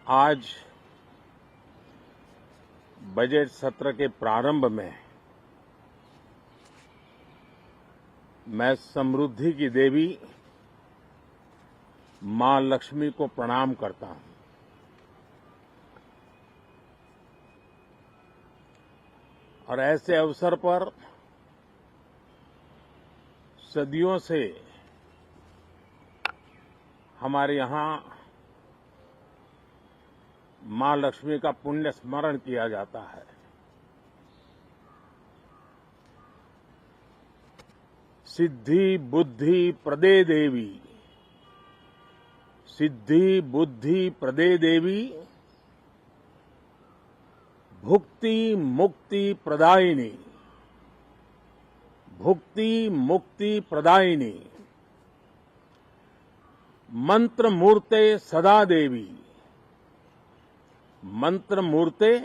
आज बजट सत्र के प्रारंभ में मैं समृद्धि की देवी मां लक्ष्मी को प्रणाम करता हूं। और ऐसे अवसर पर सदियों से हमारे यहां मां लक्ष्मी का पुण्य स्मरण किया जाता है। सिद्धि बुद्धि प्रदे देवी, सिद्धि बुद्धि प्रदे देवी, भुक्ति मुक्ति प्रदायिनी, भुक्ति मुक्ति प्रदायिनी, मंत्र मूर्ते सदा देवी, मंत्र मूर्ते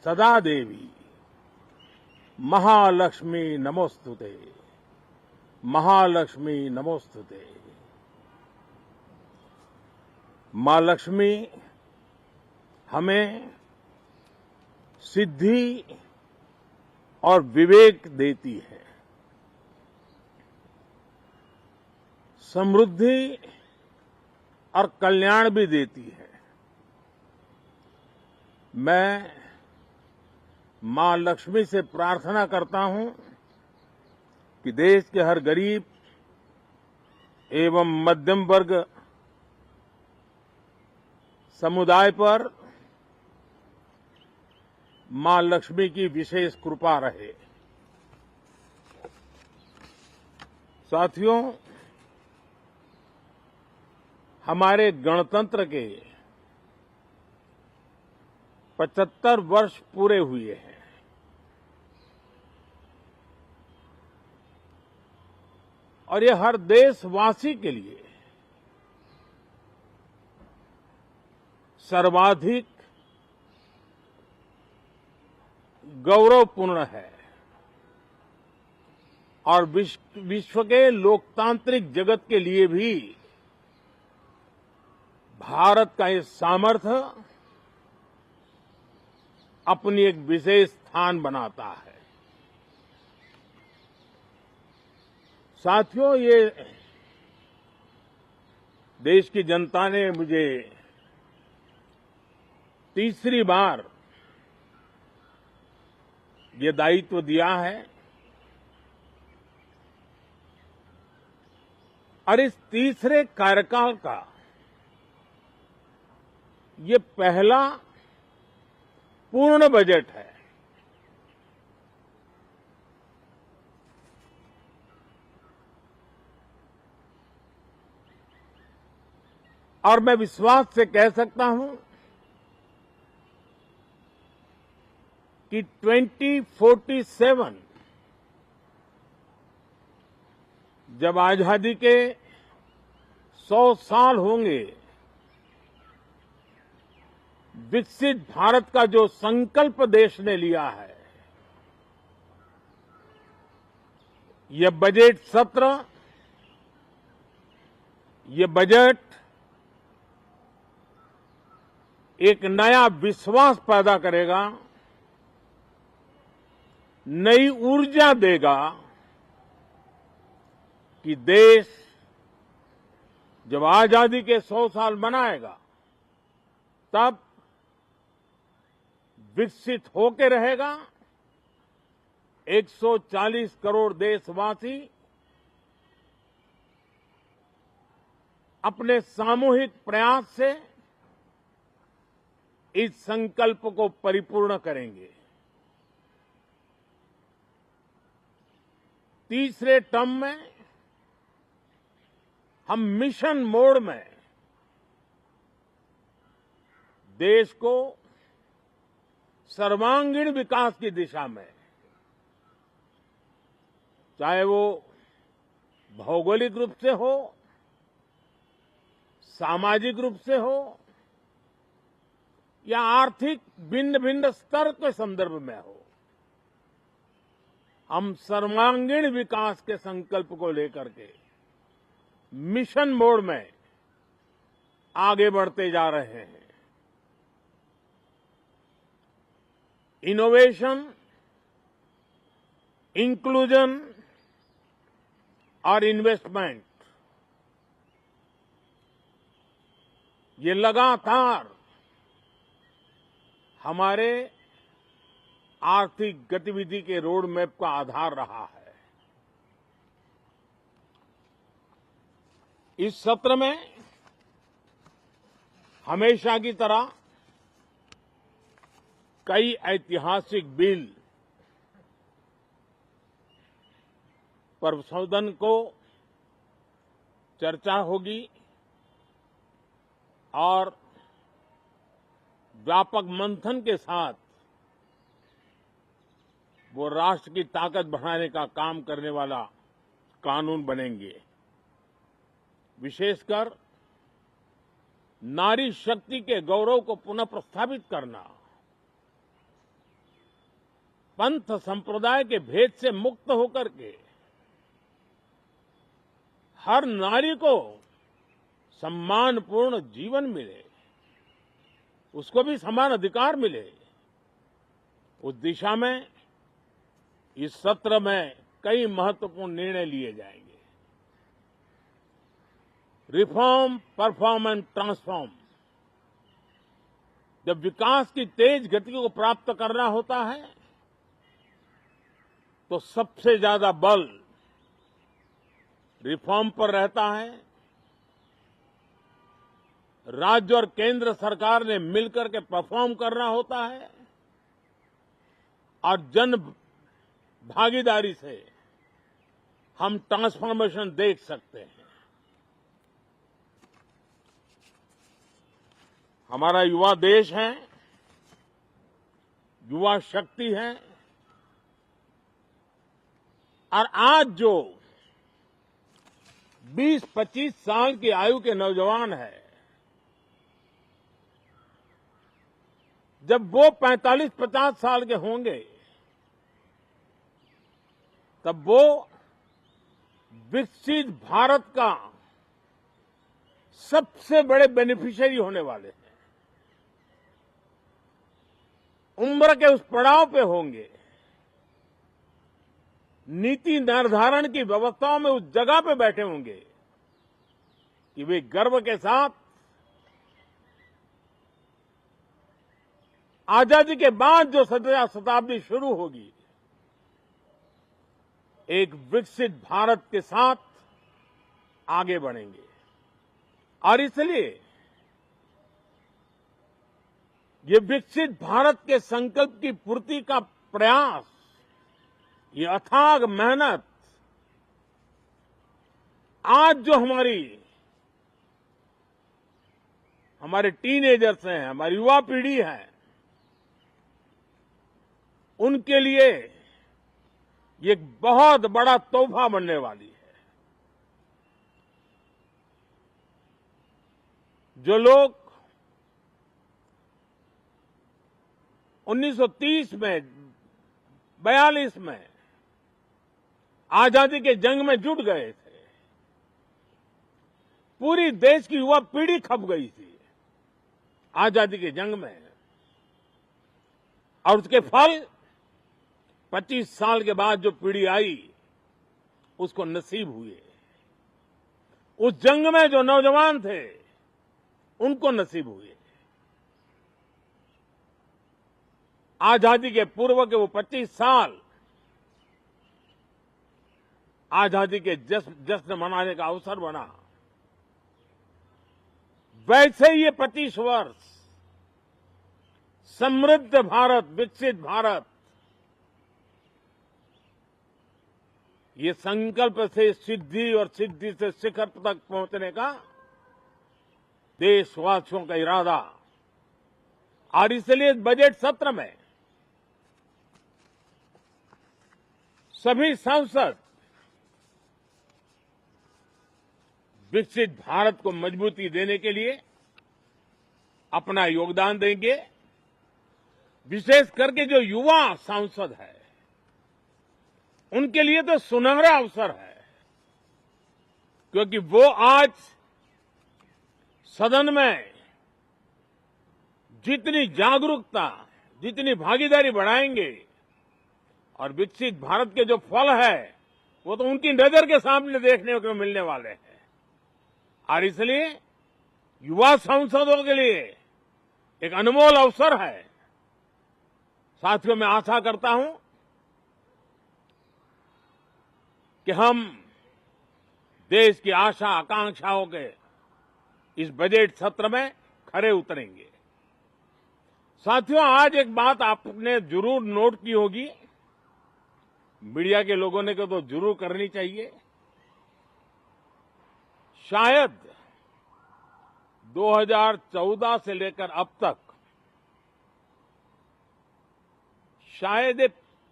सदा देवी, महालक्ष्मी नमोस्तुते, महालक्ष्मी नमोस्तुते। मां लक्ष्मी हमें सिद्धि और विवेक देती है, समृद्धि और कल्याण भी देती है। मैं मां लक्ष्मी से प्रार्थना करता हूं कि देश के हर गरीब एवं मध्यम वर्ग समुदाय पर मां लक्ष्मी की विशेष कृपा रहे। साथियों, हमारे गणतंत्र के 75 वर्ष पूरे हुए हैं। और ये हर देशवासी के लिए सर्वाधिक गौरवपूर्ण है और विश्व के लोकतांत्रिक जगत के लिए भी भारत का ये सामर्थ्य अपनी एक विशेष स्थान बनाता है। साथियों, ये देश की जनता ने मुझे तीसरी बार ये दायित्व दिया है और इस तीसरे कार्यकाल का ये पहला पूर्ण बजट है। और मैं विश्वास से कह सकता हूं कि 2047 जब आजादी के 100 साल होंगे, विकसित भारत का जो संकल्प देश ने लिया है, यह बजट सत्र, ये बजट एक नया विश्वास पैदा करेगा, नई ऊर्जा देगा कि देश जब आजादी के 100 साल मनाएगा तब विकसित होकर रहेगा। 140 करोड़ देशवासी अपने सामूहिक प्रयास से इस संकल्प को परिपूर्ण करेंगे। तीसरे टर्म में हम मिशन मोड में देश को सर्वांगीण विकास की दिशा में, चाहे वो भौगोलिक रूप से हो, सामाजिक रूप से हो या आर्थिक भिन्न भिन्न स्तर के संदर्भ में हो, हम सर्वांगीण विकास के संकल्प को लेकर के मिशन मोड में आगे बढ़ते जा रहे हैं। इनोवेशन, इंक्लूजन और इन्वेस्टमेंट, ये लगातार हमारे आर्थिक गतिविधि के रोड मैप का आधार रहा है। इस सत्र में हमेशा की तरह कई ऐतिहासिक बिल पर सदन को चर्चा होगी और व्यापक मंथन के साथ वो राष्ट्र की ताकत बढ़ाने का काम करने वाला कानून बनेंगे। विशेषकर नारी शक्ति के गौरव को पुनः प्रस्थापित करना, पंथ संप्रदाय के भेद से मुक्त होकर के हर नारी को सम्मानपूर्ण जीवन मिले, उसको भी समान अधिकार मिले, उस दिशा में इस सत्र में कई महत्वपूर्ण निर्णय लिए जाएंगे। Reform, perform and transform. जब विकास की तेज गति को प्राप्त करना होता है तो सबसे ज्यादा बल रिफॉर्म पर रहता है। राज्य और केंद्र सरकार ने मिलकर के परफॉर्म करना होता है और जन भागीदारी से हम ट्रांसफॉर्मेशन देख सकते हैं। हमारा युवा देश है, युवा शक्ति है और आज जो 20-25 साल की आयु के नौजवान हैं, जब वो 45-50 साल के होंगे तब वो विकसित भारत का सबसे बड़े बेनिफिशियरी होने वाले हैं। उम्र के उस पड़ाव पे होंगे, नीति निर्धारण की व्यवस्थाओं में उस जगह पे बैठे होंगे कि वे गर्व के साथ आजादी के बाद जो शताब्दी शुरू होगी, एक विकसित भारत के साथ आगे बढ़ेंगे। और इसलिए ये विकसित भारत के संकल्प की पूर्ति का प्रयास, ये अथाग मेहनत आज जो हमारे टीनेजर्स हैं, हमारी युवा पीढ़ी है, उनके लिए ये एक बहुत बड़ा तोहफा बनने वाली है। जो लोग 1930 में, 42 में आजादी के जंग में जुट गए थे, पूरी देश की युवा पीढ़ी खप गई थी आजादी के जंग में, और उसके फल 25 साल के बाद जो पीढ़ी आई उसको नसीब हुए। उस जंग में जो नौजवान थे उनको नसीब हुए। आजादी के पूर्व के वो 25 साल आजादी के जश्न मनाने का अवसर बना। वैसे ही ये 25 वर्ष समृद्ध भारत, विकसित भारत, ये संकल्प से सिद्धि और सिद्धि से शिखर तक पहुंचने का देशवासियों का इरादा। और इसलिए बजट सत्र में सभी सांसद विकसित भारत को मजबूती देने के लिए अपना योगदान देंगे। विशेष करके जो युवा सांसद है उनके लिए तो सुनहरा अवसर है, क्योंकि वो आज सदन में जितनी जागरूकता, जितनी भागीदारी बढ़ाएंगे और विकसित भारत के जो फल है वो तो उनकी नजर के सामने देखने को मिलने वाले हैं। और इसलिए युवा सांसदों के लिए एक अनमोल अवसर है। साथियों, मैं आशा करता हूं कि हम देश की आशा आकांक्षाओं के इस बजट सत्र में खरे उतरेंगे। साथियों, आज एक बात आपने जरूर नोट की होगी, मीडिया के लोगों ने तो जरूर करनी चाहिए। शायद 2014 से लेकर अब तक शायद ये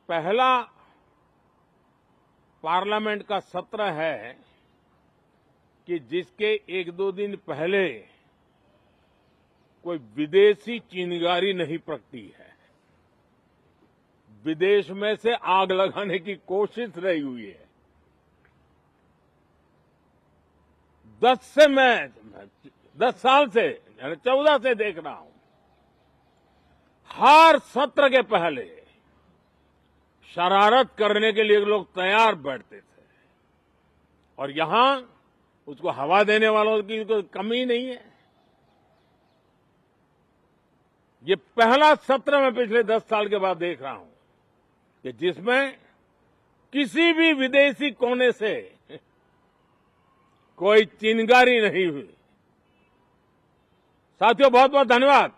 पहला पार्लियामेंट का सत्र है कि जिसके एक दो दिन पहले कोई विदेशी चिंगारी नहीं प्रगटी है। विदेश में से आग लगाने की कोशिश रही हुई है। 10 साल से यानी 14 से देख रहा हूं, हर सत्र के पहले शरारत करने के लिए लोग तैयार बैठते थे और यहां उसको हवा देने वालों की कोई कमी नहीं है। ये पहला सत्र मैं पिछले 10 साल के बाद देख रहा हूं कि जिसमें किसी भी विदेशी कोने से कोई चिंगारी नहीं हुई। साथियों, बहुत बहुत धन्यवाद।